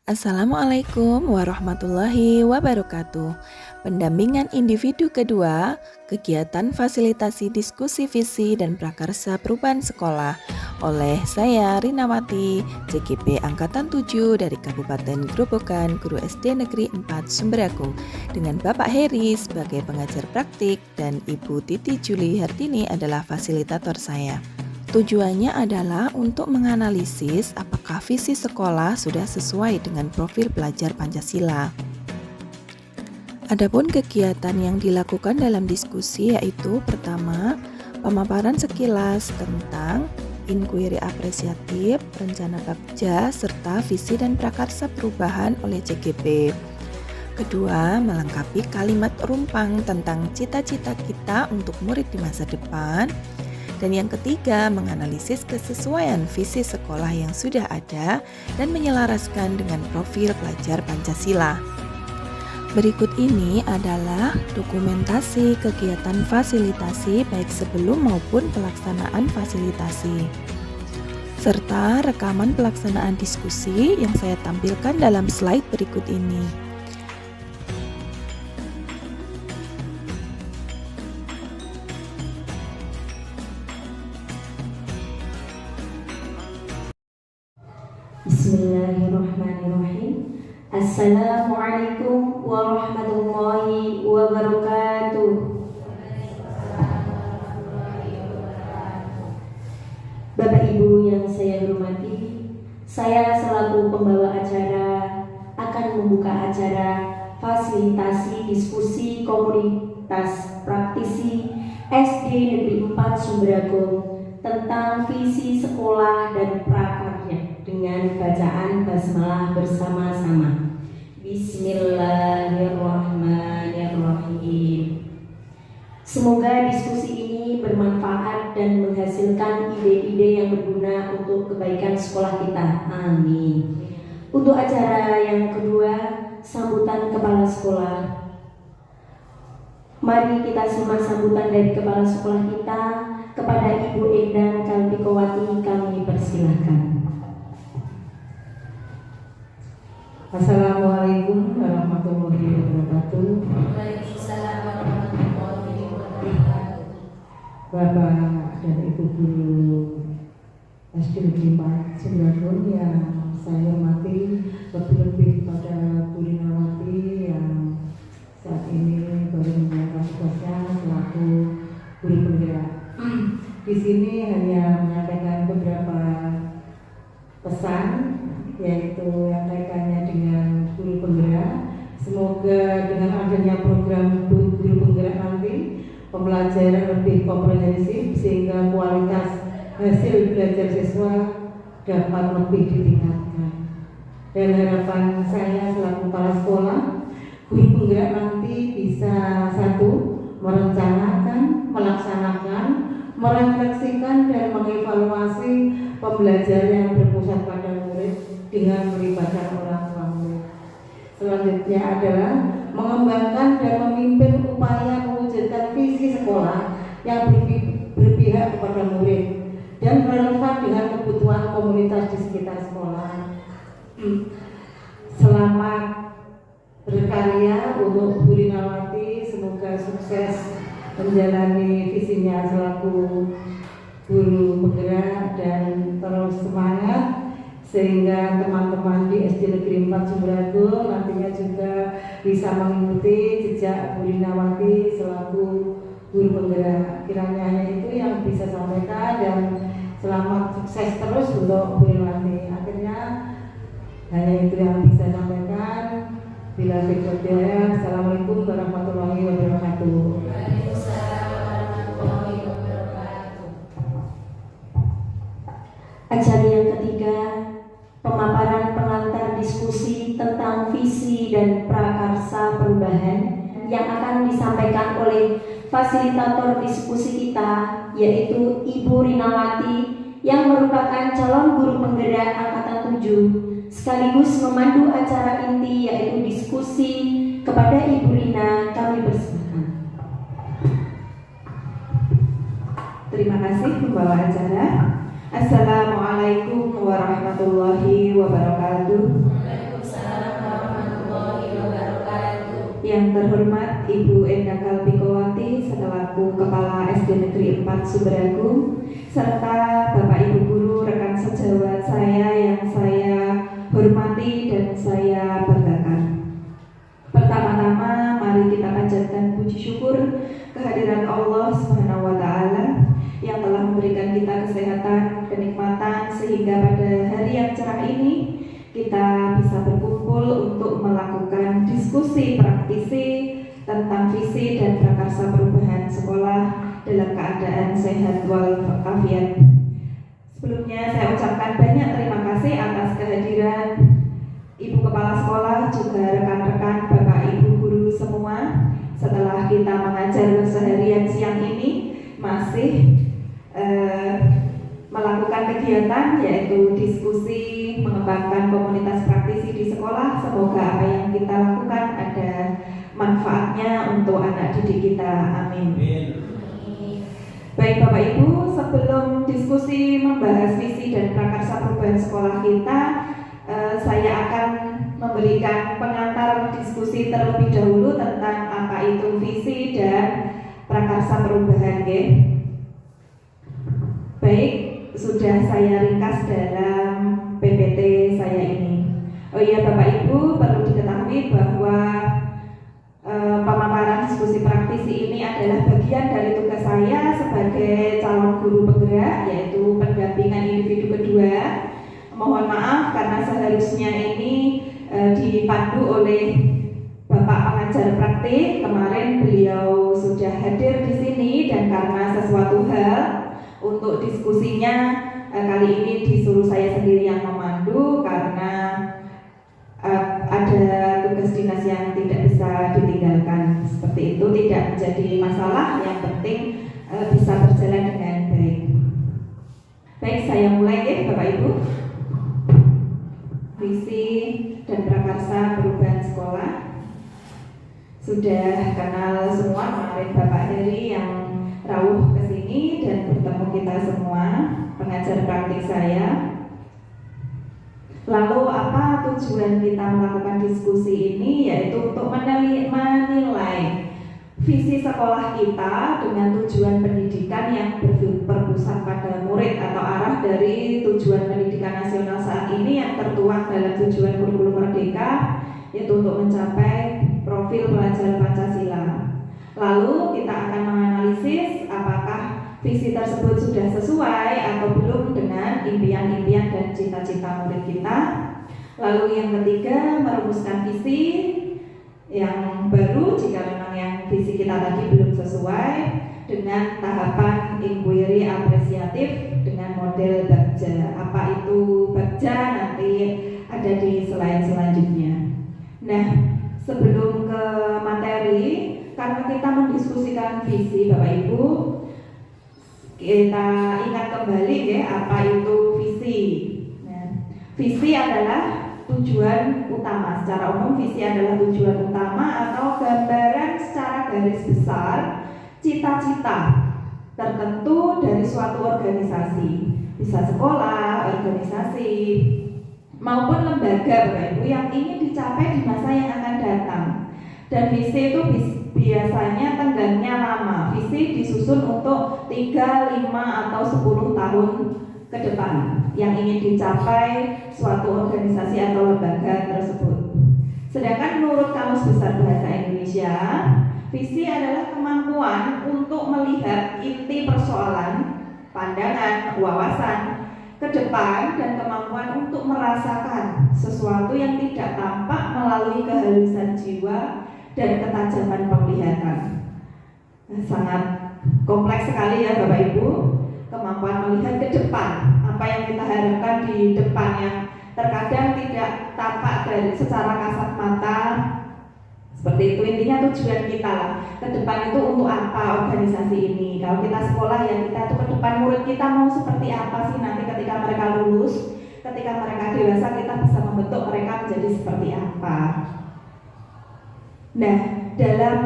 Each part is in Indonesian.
Assalamualaikum warahmatullahi wabarakatuh. Pendampingan individu kedua, kegiatan fasilitasi diskusi visi dan prakarsa perubahan sekolah oleh saya Rinawati, JGP Angkatan 7 dari Kabupaten Grobogan, Guru SD Negeri 4 Sumberagung, dengan Bapak Heri sebagai pengajar praktik dan Ibu Titi Juli Hartini adalah fasilitator saya. Tujuannya adalah untuk menganalisis apakah visi sekolah sudah sesuai dengan profil pelajar Pancasila. Adapun kegiatan yang dilakukan dalam diskusi yaitu pertama, pemaparan sekilas tentang inquiry apresiatif, rencana bagja, serta visi dan prakarsa perubahan oleh JGP. Kedua, melengkapi kalimat rumpang tentang cita-cita kita untuk murid di masa depan. Dan yang ketiga, menganalisis kesesuaian visi sekolah yang sudah ada dan menyelaraskan dengan profil pelajar Pancasila. Berikut ini adalah dokumentasi kegiatan fasilitasi baik sebelum maupun pelaksanaan fasilitasi, serta rekaman pelaksanaan diskusi yang saya tampilkan dalam slide berikut ini. Bismillahirrahmanirrahim. Assalamualaikum warahmatullahi wabarakatuh. Bapak Ibu yang saya hormati, saya selaku pembawa acara akan membuka acara fasilitasi diskusi komunitas praktisi SD Negeri 4 Sumberagung tentang visi sekolah dan prakarya dengan bacaan basmalah bersama-sama. Bismillahirrahmanirrahim. Semoga diskusi ini bermanfaat dan menghasilkan ide-ide yang berguna untuk kebaikan sekolah kita. Amin. Untuk acara yang kedua, sambutan kepala sekolah. Mari kita simak sambutan dari kepala sekolah kita. Kepada Ibu Endang Kalpikowati kami persilahkan. Assalamualaikum warahmatullahi wabarakatuh. Waalaikumsalam warahmatullahi wabarakatuh. Bapak dan Ibu Guru SD Negeri 4 Sumberagung yang saya hormati, lebih-lebih kepada Bu Rinawati yang saat ini baru menjalankan tugasnya selaku guru penggerak. Di sini hanya menyampaikan beberapa pesan, yaitu yang kaitannya dengan guru penggerak. Semoga dengan adanya program guru penggerak nanti pembelajaran lebih komprehensif sehingga kualitas hasil belajar siswa dapat lebih ditingkatkan. Dan harapan saya selaku kepala sekolah, guru penggerak nanti bisa satu, merencanakan, melaksanakan, merefleksikan dan mengevaluasi pembelajaran yang berpusat pada murid dengan melibatkan orang tua murid. Selanjutnya adalah mengembangkan dan memimpin upaya mewujudkan visi sekolah yang berpihak kepada murid dan relevan dengan kebutuhan komunitas di sekitar sekolah. Selamat berkarya untuk Bu Rinawati, semoga sukses menjalani visinya selaku guru penggerak dan terus semangat sehingga teman-teman di SD Negeri 4 Sumberagung nantinya juga bisa mengikuti jejak Bu Rinawati selaku guru penggerak. Kiranya hanya itu yang bisa sampaikan dan selamat sukses terus untuk Bu Rinawati. Akhirnya hanya itu yang bisa sampaikan. Bila berikutnya, Assalamualaikum warahmatullahi wabarakatuh. Acara yang ketiga, pemaparan pengantar diskusi tentang visi dan prakarsa perubahan yang akan disampaikan oleh fasilitator diskusi kita, yaitu Ibu Rinawati yang merupakan calon guru penggerak angkatan 7 sekaligus memandu acara inti yaitu diskusi. Kepada Ibu Rina kami persilakan. Terima kasih pembawa acara. Assalamualaikum warahmatullahi wabarakatuh. Waalaikumsalam terhormat Ibu Endah Kalpikowati selaku Kepala SD Negeri 4 Sumber-Agung, serta Bapak Ibu Guru, rekan sejawat saya yang saya hormati dan saya banggakan. Pertama-tama mari kita panjatkan puji syukur kehadirat Allah Subhanahu wa taala yang telah memberikan kita kesehatan, kenikmatan sehingga pada hari yang cerah ini kita bisa berkumpul untuk melakukan diskusi praktisi tentang visi dan prakarsa perubahan sekolah dalam keadaan sehat walafiat. Sebelumnya saya ucapkan banyak terima kasih atas kehadiran Ibu Kepala Sekolah, juga rekan-rekan Bapak Ibu Guru semua. Setelah kita mengajar seharian siang ini masih melakukan kegiatan yaitu diskusi mengembangkan komunitas praktisi di sekolah. Semoga apa yang kita lakukan ada manfaatnya untuk anak didik kita. Amin. Baik Bapak Ibu, sebelum diskusi membahas visi dan prakarsa perubahan sekolah kita, saya akan memberikan pengantar diskusi terlebih dahulu tentang apa itu visi dan prakarsa perubahan. Baik, sudah saya ringkas dalam PPT saya ini. Oh iya Bapak Ibu, perlu diketahui bahwa pemaparan diskusi praktisi ini adalah bagian dari tugas saya sebagai calon guru penggerak, yaitu pendampingan individu kedua. Mohon maaf karena seharusnya ini dipandu oleh Bapak pengajar praktik. Kemarin beliau sudah hadir di sini dan karena sesuatu hal untuk diskusinya kali ini disuruh saya sendiri yang memandu karena ada tugas dinas yang tidak bisa ditinggalkan. Seperti itu tidak menjadi masalah, yang penting bisa berjalan dengan baik. Baik, saya mulai ya Bapak Ibu. Visi dan prakarsa perubahan sekolah. Sudah kenal semua kemarin Bapak Heri yang rawuh ke sini dan bertemu kita semua, pengajar praktik saya. Lalu apa tujuan kita melakukan diskusi ini? Yaitu untuk menilai visi sekolah kita dengan tujuan pendidikan yang berpusat pada murid atau arah dari tujuan pendidikan nasional saat ini yang tertuang dalam tujuan kurikulum merdeka, yaitu untuk mencapai profil pelajar Pancasila. Lalu kita akan menganalisis apakah visi tersebut sudah sesuai atau belum dengan impian-impian dan cita-cita murid kita. Lalu yang ketiga, merumuskan visi yang baru jika memang yang visi kita tadi belum sesuai, dengan tahapan inquiry apresiatif dengan model Bagja. Apa itu Bagja nanti ada di slide selanjutnya. Nah, sebelum ke materi, karena kita mendiskusikan visi Bapak Ibu, kita ingat kembali ya apa itu visi. Nah, visi adalah tujuan utama. Secara umum visi adalah tujuan utama atau gambaran secara garis besar cita-cita tertentu dari suatu organisasi, bisa sekolah, organisasi, maupun lembaga Bapak Ibu yang ingin dicapai di masa yang akan datang. Dan visi itu biasanya tenggangnya lama. Visi disusun untuk 3, 5, atau 10 tahun ke depan yang ingin dicapai suatu organisasi atau lembaga tersebut. Sedangkan menurut Kamus Besar Bahasa Indonesia, visi adalah kemampuan untuk melihat inti persoalan, pandangan, wawasan ke depan, dan kemampuan untuk merasakan sesuatu yang tidak tampak melalui kehalusan jiwa dan ketajaman penglihatan. Sangat kompleks sekali ya Bapak Ibu, kemampuan melihat ke depan, apa yang kita harapkan di depan yang terkadang tidak tampak dari secara kasat mata. Seperti itu, intinya tujuan kita lah ke depan itu untuk apa organisasi ini. Kalau kita sekolah ya kita tuh ke depan murid kita mau seperti apa sih nanti ketika mereka lulus, ketika mereka dewasa kita bisa membentuk mereka menjadi seperti apa. Nah, dalam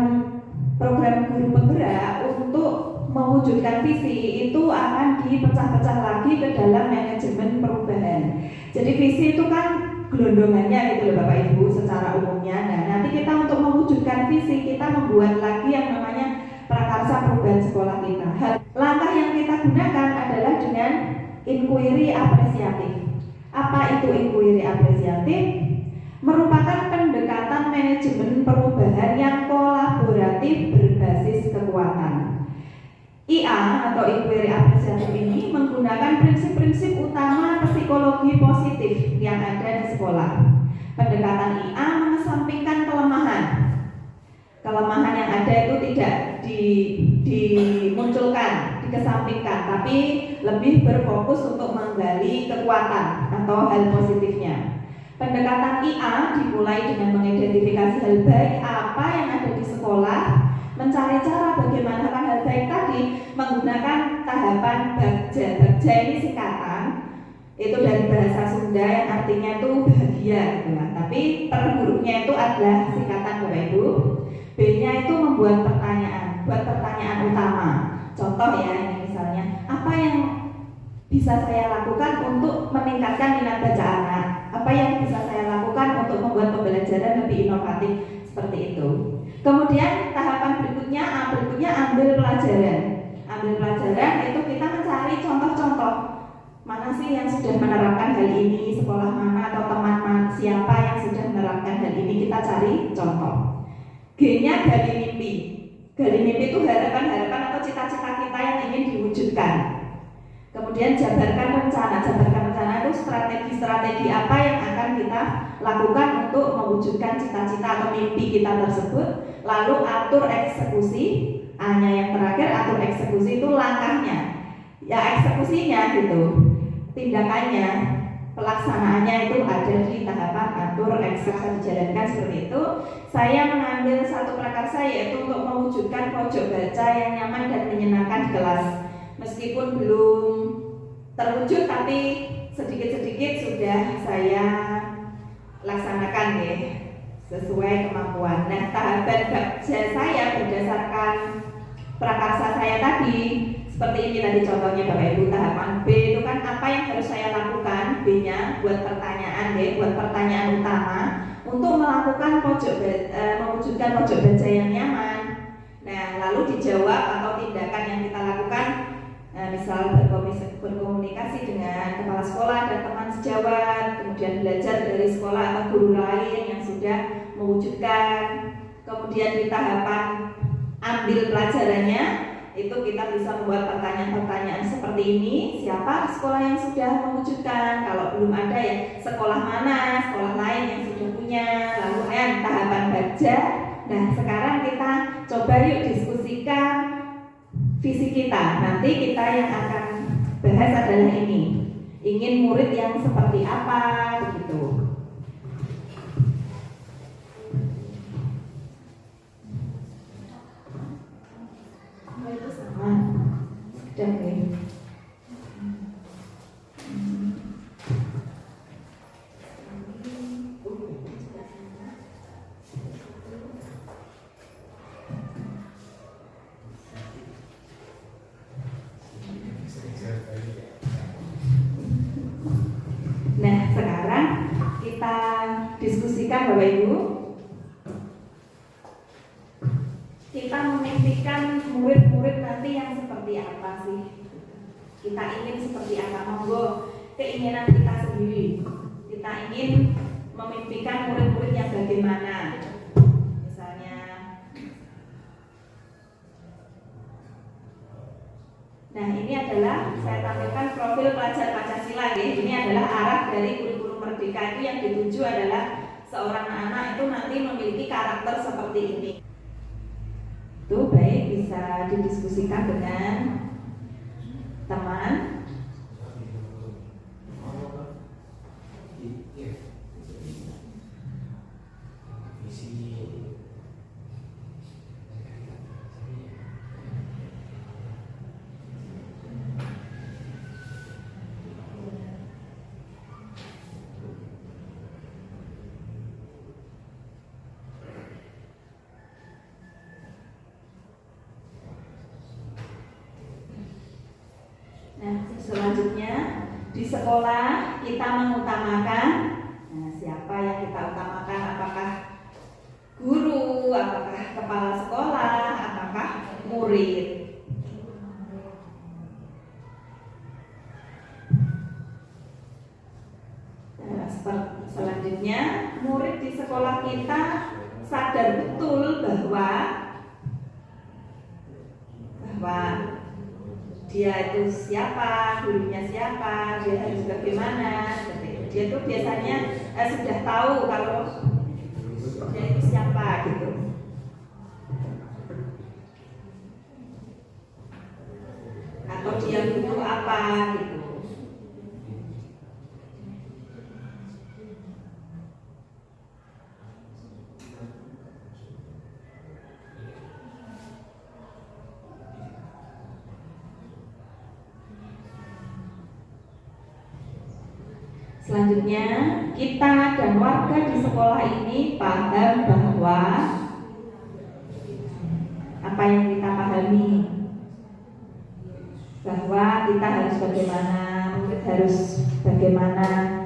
program guru penggerak untuk mewujudkan visi itu akan dipecah-pecah lagi ke dalam manajemen perubahan. Jadi visi itu kan gelondongannya gitu loh Bapak Ibu secara umumnya. Nah, nanti kita untuk mewujudkan visi, kita membuat lagi yang namanya prakarsa perubahan sekolah kita. Langkah yang kita gunakan adalah dengan inquiry apresiatif. Apa itu inquiry apresiatif? Merupakan pendekatan manajemen perubahan yang kolaboratif berbasis kekuatan. IA atau inquiry apresiatif ini menggunakan prinsip-prinsip utama psikologi positif yang ada di sekolah. Pendekatan IA mengesampingkan kelemahan. Kelemahan yang ada itu tidak dimunculkan, dikesampingkan, tapi lebih berfokus untuk menggali kekuatan atau hal positifnya. Pendekatan IA dimulai dengan mengidentifikasi hal baik apa yang ada di sekolah, mencari cara bagaimana hal baik tadi menggunakan tahapan bagja. Bagja ini singkatan, itu dari bahasa Sunda yang artinya itu bahagia gitu lah. Tapi per hurufnya itu adalah singkatan Bapak Ibu. B-nya itu membuat pertanyaan, buat pertanyaan utama. Contoh ya, ini misalnya, apa yang bisa saya lakukan untuk meningkatkan minat baca anak? Apa yang bisa saya lakukan untuk membuat pembelajaran lebih inovatif? Seperti itu. Kemudian tahapan berikutnya ambil pelajaran. Ambil pelajaran itu kita mencari contoh-contoh. Mana sih yang sudah menerapkan hal ini, sekolah mana atau teman siapa yang sudah menerapkan hal ini, kita cari contoh. G-nya gali mimpi. Gali mimpi itu harapan-harapan atau cita-cita kita yang ingin diwujudkan. Kemudian jabarkan rencana. Jabarkan rencana itu strategi-strategi apa yang akan kita lakukan untuk mewujudkan cita-cita atau mimpi kita tersebut. Lalu atur eksekusi. A-nya yang terakhir, atur eksekusi itu langkahnya. Ya eksekusinya gitu. Tindakannya, pelaksanaannya itu ada di tahapan atur eksekusi dijalankan seperti itu. Saya mengambil satu prakarsa yaitu untuk mewujudkan pojok baca yang nyaman dan menyenangkan di kelas. Meskipun belum terwujud tapi sedikit-sedikit sudah saya laksanakan ya sesuai kemampuan. Nah, tahapan baca saya berdasarkan prakarsa saya tadi seperti ini tadi contohnya Bapak Ibu. Tahapan B itu kan apa yang harus saya lakukan, B-nya buat pertanyaan ya, buat pertanyaan utama untuk melakukan mewujudkan pojok baca yang nyaman. Nah, lalu dijawab atau tindakan yang kita lakukan, misal berkomunikasi dengan kepala sekolah dan teman sejawat, kemudian belajar dari sekolah atau guru lain yang sudah mewujudkan. Kemudian di tahapan ambil pelajarannya, itu kita bisa membuat pertanyaan-pertanyaan seperti ini. Siapa sekolah yang sudah mewujudkan? Kalau belum ada ya sekolah mana, sekolah lain yang sudah punya. Lalu tahapan baca. Nah, sekarang kita coba yuk diskusikan visi kita. Nanti kita yang akan bahas adalah ini. Ingin murid yang seperti apa begitu. Itu sama. Dan ini. Nah, sekarang kita diskusikan Bapak Ibu. Kita memimpikan murid-murid nanti yang seperti apa sih? Kita ingin seperti apa? Monggo keinginan kita sendiri. Kita ingin memimpikan murid-murid yang bagaimana? Misalnya, nah ini adalah saya tampilkan profil pelajar Pancasila ya. Ini adalah arah dari kurikulum Merdeka itu yang dituju adalah seorang anak itu nanti memiliki karakter seperti ini. Itu baik bisa didiskusikan dengan teman. Nah, selanjutnya di sekolah kita mengutamakan, nah siapa yang kita utamakan? Apakah guru, apakah kepala sekolah ataukah murid. Nah, selanjutnya, murid di sekolah kita sadar betul bahwa dia itu siapa, gurunya siapa, dia harus bagaimana. Dia itu biasanya sudah tahu kalau dia itu siapa gitu. Atau dia butuh apa gitu. Selanjutnya, kita dan warga di sekolah ini paham bahwa apa yang kita pahami, bahwa kita harus bagaimana, murid harus bagaimana.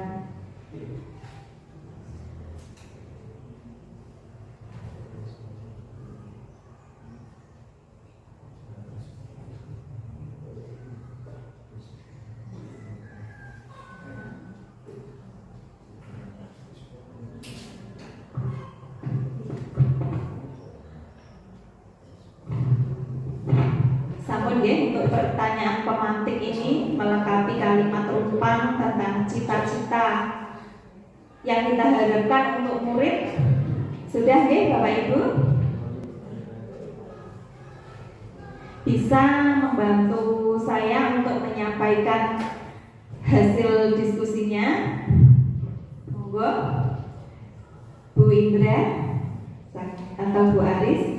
Sampun nggih, untuk pertanyaan pemantik ini melengkapi kalimat rumpang tentang cita-cita yang kita harapkan untuk murid. Sudah nggih Bapak Ibu? Bisa membantu saya untuk menyampaikan hasil diskusinya? Monggo Bu Indra atau Bu Aris.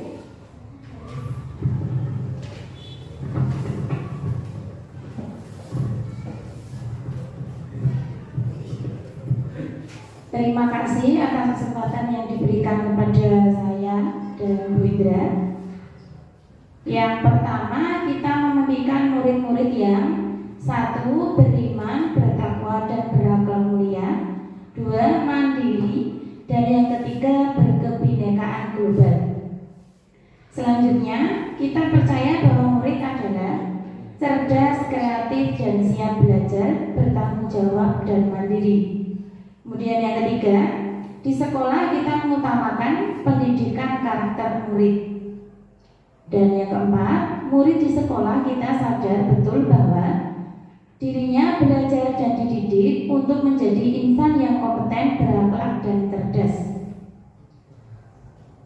Terima kasih atas kesempatan yang diberikan kepada saya dan Bu Indra. Yang pertama, kita memimpikan murid-murid yang satu, beriman, bertakwa dan berakhlak mulia. Dua, mandiri. Dan yang ketiga, berkebinekaan global. Selanjutnya, kita percaya bahwa murid adalah cerdas, kreatif, dan siap belajar, bertanggung jawab, dan mandiri. Kemudian yang ketiga, di sekolah kita mengutamakan pendidikan karakter murid. Dan yang keempat, murid di sekolah kita sadar betul bahwa dirinya belajar dan dididik untuk menjadi insan yang kompeten, berakhlak, dan cerdas.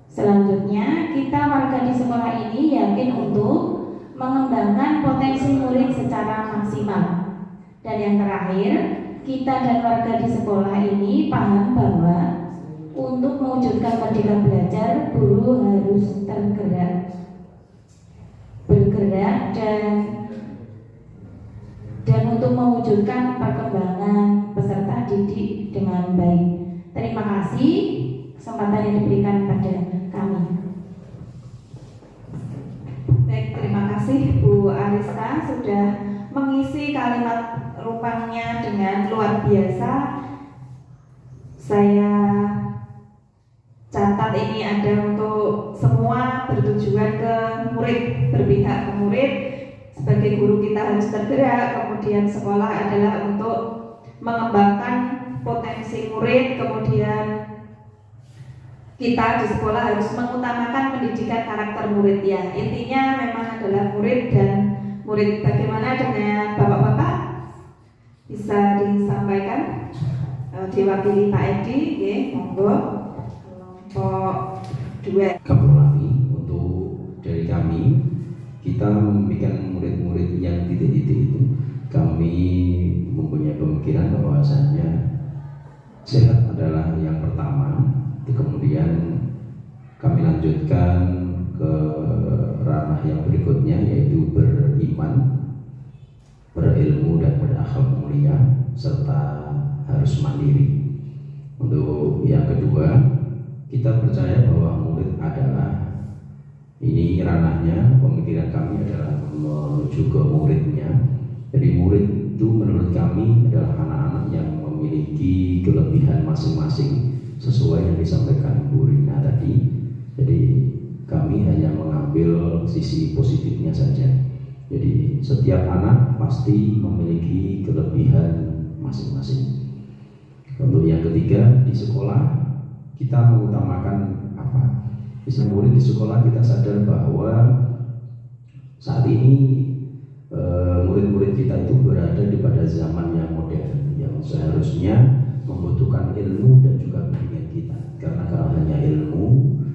Selanjutnya, kita warga di sekolah ini yakin untuk mengembangkan potensi murid secara maksimal. Dan yang terakhir, kita dan warga di sekolah ini paham bahwa untuk mewujudkan merdeka belajar, guru harus bergerak dan untuk mewujudkan perkembangan peserta didik dengan baik. Terima kasih kesempatan yang diberikan kepada kami. Baik, terima kasih Bu Arista sudah mengisi kalimat rupanya dengan luar biasa. Saya catat ini ada untuk semua, bertujuan ke murid, berpihak ke murid. Sebagai guru kita harus tergerak. Kemudian sekolah adalah untuk mengembangkan potensi murid. Kemudian kita di sekolah harus mengutamakan pendidikan karakter murid ya. Intinya memang adalah murid dan murid. Bagaimana dengan bapak-bapak? Bisa disampaikan diwakili Pak Edi, oke, monggo. Kelompok 2. Kami ulangi untuk dari kami, kita membimbing murid-murid yang titik-titik itu, kami mempunyai pemikiran bahwasanya sehat adalah yang pertama. Kemudian kami lanjutkan ke ranah yang berikutnya, yaitu beriman, berilmu dan berakhlak mulia, serta harus mandiri. Untuk yang kedua, kita percaya bahwa murid adalah, ini ranahnya, pemikiran kami adalah menuju ke muridnya. Jadi murid itu menurut kami adalah anak-anak yang memiliki kelebihan masing-masing sesuai yang disampaikan Bu Rina tadi. Jadi kami mengambil sisi positifnya saja. Jadi setiap anak pasti memiliki kelebihan masing-masing. Untuk yang ketiga, di sekolah kita mengutamakan apa? Bisa murid di sekolah kita sadar bahwa saat ini murid-murid kita itu berada di pada zaman yang modern, yang seharusnya membutuhkan ilmu dan juga bimbingan kita. Karena kalau hanya ilmu,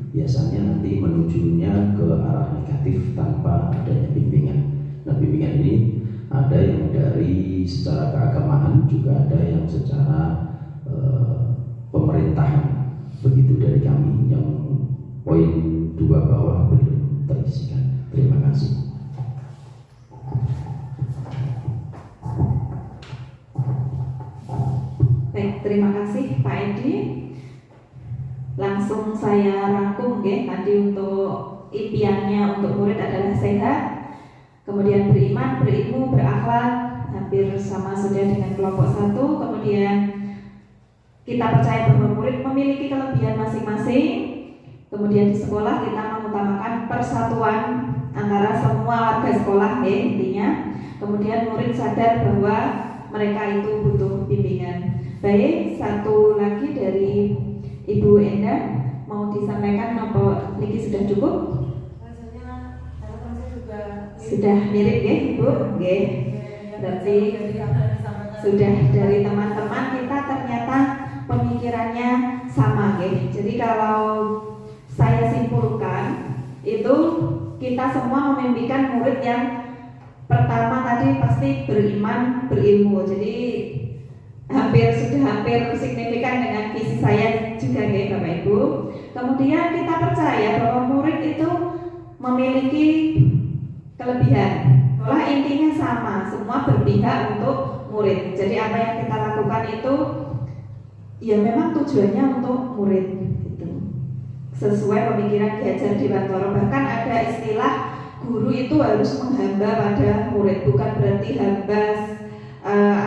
biasanya nanti menujunya ke arah negatif tanpa adanya bimbingan. Nah, bimbingan ini ada yang dari secara keagamaan, juga ada yang secara pemerintahan. Begitu dari kami yang poin 2 bawah belum terisikan. Terima kasih. Baik, terima kasih Pak Edi. Langsung saya rangkum tadi untuk impiannya untuk murid adalah sehat, kemudian beriman, berilmu, berakhlak, hampir sama sudah dengan kelompok 1. Kemudian kita percaya bahwa murid memiliki kelebihan masing-masing. Kemudian di sekolah kita mengutamakan persatuan antara semua warga sekolah intinya. Kemudian murid sadar bahwa mereka itu butuh bimbingan. Baik, satu lagi dari Ibu Enda mau disampaikan apa niki sudah cukup? Rasanya harapan saya juga Sudah mirip ya Ibu? Berarti sudah dari teman-teman kita ternyata pemikirannya sama Jadi kalau saya simpulkan itu kita semua memimpikan murid yang pertama tadi pasti beriman, berilmu. Jadi hampir signifikan dengan visi saya juga Bapak Ibu. Kemudian kita percaya bahwa murid itu memiliki kelebihan. Lah intinya sama, semua berpihak untuk murid. Jadi apa yang kita lakukan itu ya memang tujuannya untuk murid gitu. Sesuai pemikiran Ki Hajar Dewantara. Bahkan ada istilah guru itu harus menghamba pada murid, bukan berarti hamba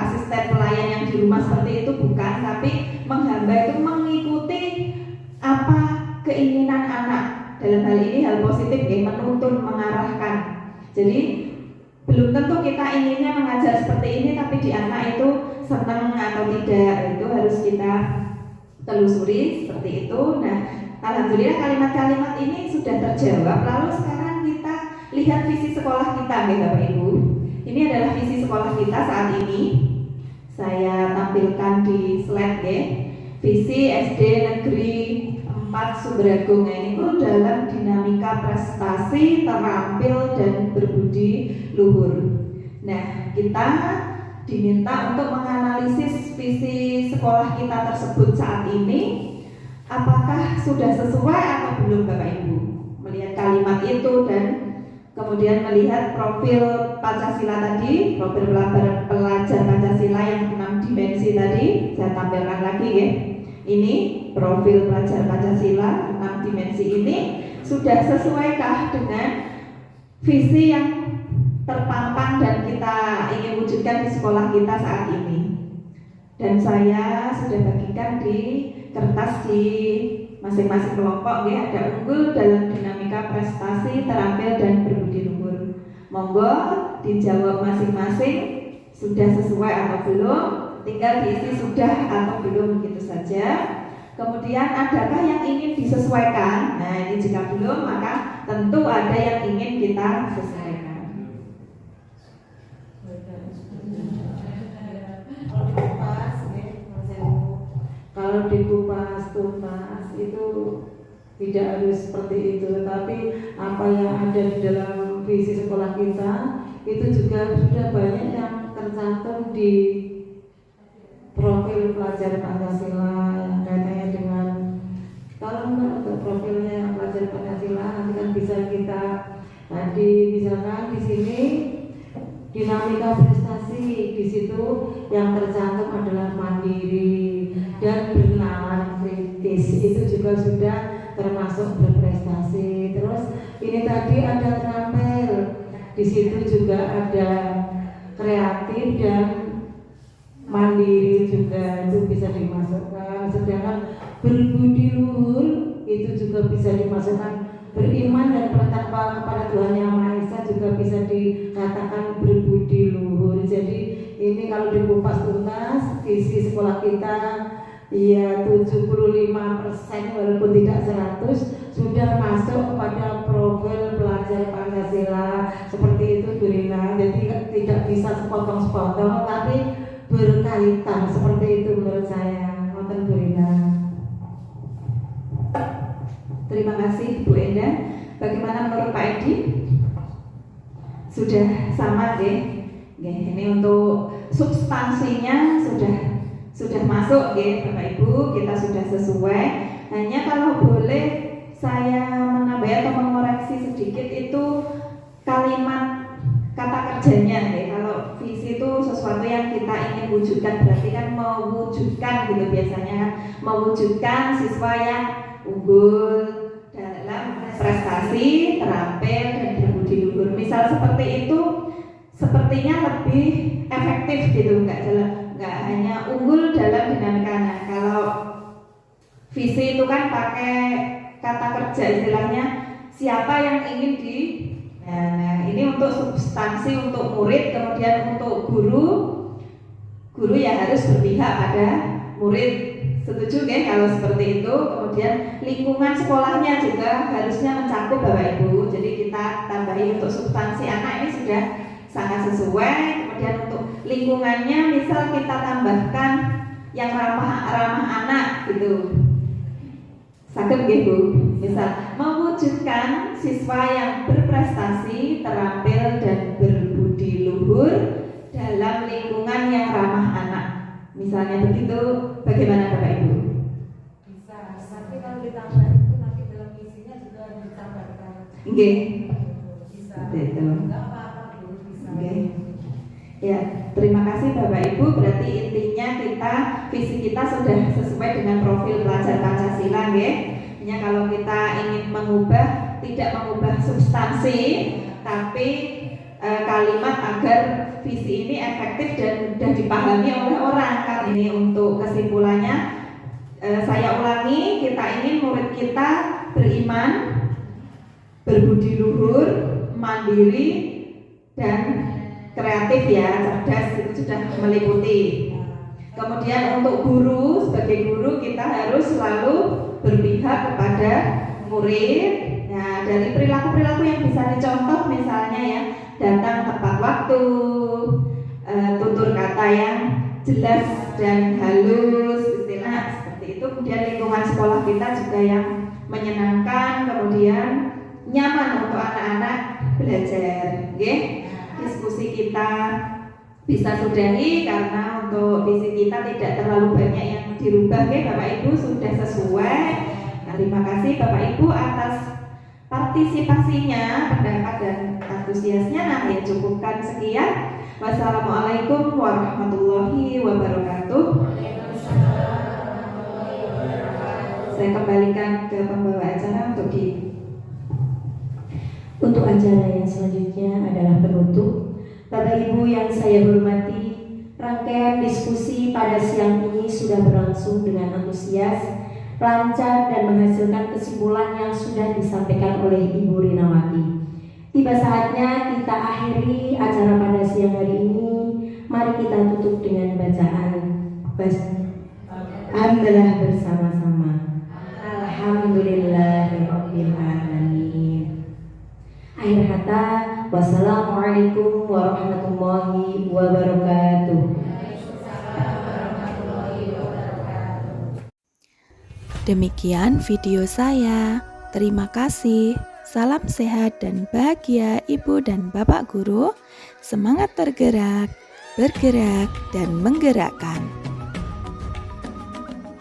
asisten pelayan yang di rumah seperti itu, bukan, tapi menghamba itu mengikuti apa keinginan anak. Dalam hal ini hal positif menuntun, mengarahkan. Jadi belum tentu kita inginnya mengajar seperti ini, tapi di anak itu senang atau tidak, itu harus kita telusuri seperti itu. Nah, alhamdulillah kalimat-kalimat ini sudah terjawab. Lalu sekarang kita lihat visi sekolah kita Bapak Ibu. Ini adalah visi sekolah kita saat ini. Saya tampilkan di slide Visi SD Negeri 4 Subragung ini dalam dinamika prestasi, terampil dan berbudi luhur. Nah, kita diminta untuk menganalisis visi sekolah kita tersebut saat ini. Apakah sudah sesuai atau belum Bapak Ibu? Melihat kalimat itu dan kemudian melihat profil Pancasila tadi, profil pelajar Pancasila yang 6 dimensi tadi, saya tampilkan lagi Ini profil pelajar Pancasila 6 dimensi ini sudah sesuaikah dengan visi yang terpampang dan kita ingin wujudkan di sekolah kita saat ini? Dan saya sudah bagikan di kertas di masing-masing kelompok ada unggul dalam dinamika prestasi, terampil dan berbudi luhur. Monggo dijawab masing-masing sudah sesuai atau belum, tinggal diisi sudah atau belum begitu saja. Kemudian adakah yang ingin disesuaikan? Nah, ini jika belum maka tentu ada yang ingin kita sesuaikan. Kalau dikupas tuntas itu tidak harus seperti itu, tetapi apa yang ada di dalam visi sekolah kita itu juga sudah banyak yang tercantum di profil pelajar Pancasila yang kaitannya dengan, kalau untuk profilnya pelajar Pancasila nanti kan bisa kita tadi misalkan di sini dinamika prestasi, di situ yang tercantum adalah mandiri dan bernalar kritis, itu juga sudah termasuk berprestasi. Terus ini tadi ada terampil, di situ juga ada kreatif dan mandiri juga itu bisa dimasukkan. Sedangkan berbudi luhur itu juga bisa dimasukkan beriman dan bertakwa kepada Tuhan Yang Maha Esa juga bisa dikatakan berbudi luhur. Jadi ini kalau dikupas tuntas visi sekolah kita ya 75% walaupun tidak 100 sudah masuk kepada profil pelajar Pancasila seperti itu Bu Rina. Jadi tidak bisa sepotong-sepotong tapi berkaitan seperti itu menurut saya. Ngoten Bu Rina. Terima kasih Bu Enda. Bagaimana menurut Pak Edi? Sudah sama deh. Ini untuk substansinya sudah masuk Bapak Ibu, kita sudah sesuai. Hanya kalau boleh saya menambah atau mengoreksi sedikit itu kalimat kata kerjanya Kalau visi itu sesuatu yang kita ingin wujudkan, berarti kan mewujudkan gitu biasanya kan, mewujudkan siswa yang unggul dalam prestasi, terampil dan berbudi luhur. Misal seperti itu sepertinya lebih efektif gitu, nggak hanya unggul dalam dinamika. Nah, kalau visi itu kan pakai kata kerja istilahnya siapa yang ingin di. Nah, ini untuk substansi untuk murid, kemudian untuk guru ya harus berpihak pada murid. Setuju kan kalau seperti itu. Kemudian lingkungan sekolahnya juga harusnya mencakup Bapak Ibu. Jadi kita tambahin untuk substansi anak ini sudah sangat sesuai. Kemudian untuk lingkungannya misal kita tambahkan yang ramah anak gitu. Sakit gitu. Misal mewujudkan siswa yang berprestasi, terampil dan berbudi luhur dalam lingkungan yang ramah anak. Misalnya begitu, bagaimana Bapak Ibu? Bisa, tapi kalau ditambah itu nanti dalam isinya juga ditambahkan. Nggih. Bisa. Betul. Enggak apa-apa Bu, bisa. Oke. Ya, terima kasih Bapak Ibu. Berarti intinya visi kita sudah sesuai dengan profil pelajar Pancasila, nggih. Hanya kalau kita ingin tidak mengubah substansi, tapi kalimat agar visi ini efektif dan mudah dipahami oleh orang. Kan ini untuk kesimpulannya, saya ulangi, kita ingin murid kita beriman, berbudi luhur, mandiri dan kreatif ya, cerdas, itu sudah meliputi. Kemudian untuk guru, sebagai guru kita harus selalu berpihak kepada murid. Nah, dari perilaku-perilaku yang bisa dicontoh misalnya ya, datang tepat waktu, tutur kata yang jelas dan halus, istilah seperti itu. Kemudian lingkungan sekolah kita juga yang menyenangkan, kemudian nyaman untuk anak-anak belajar. Diskusi kita bisa sudahi karena untuk visi kita tidak terlalu banyak yang dirubah. Bapak Ibu sudah sesuai. Nah, terima kasih Bapak Ibu atas partisipasinya, pendapat dan antusiasnya. Nah, ya cukupkan sekian. Wassalamualaikum warahmatullahi wabarakatuh. Saya kembalikan ke pembawa acara Untuk acara yang selanjutnya adalah penutup. Bapak Ibu yang saya hormati, rangkaian diskusi pada siang ini sudah berlangsung dengan antusias, lancar dan menghasilkan kesimpulan yang sudah disampaikan oleh Ibu Rinawati. Tiba saatnya kita akhiri acara pada siang hari ini. Mari kita tutup dengan bacaan Alhamdulillah bersama-sama. Alhamdulillahirabbil alamin. Akhir kata, wassalamualaikum warahmatullahi wabarakatuh. Demikian video saya. Terima kasih. Salam sehat dan bahagia Ibu dan Bapak Guru. Semangat tergerak, bergerak, dan menggerakkan.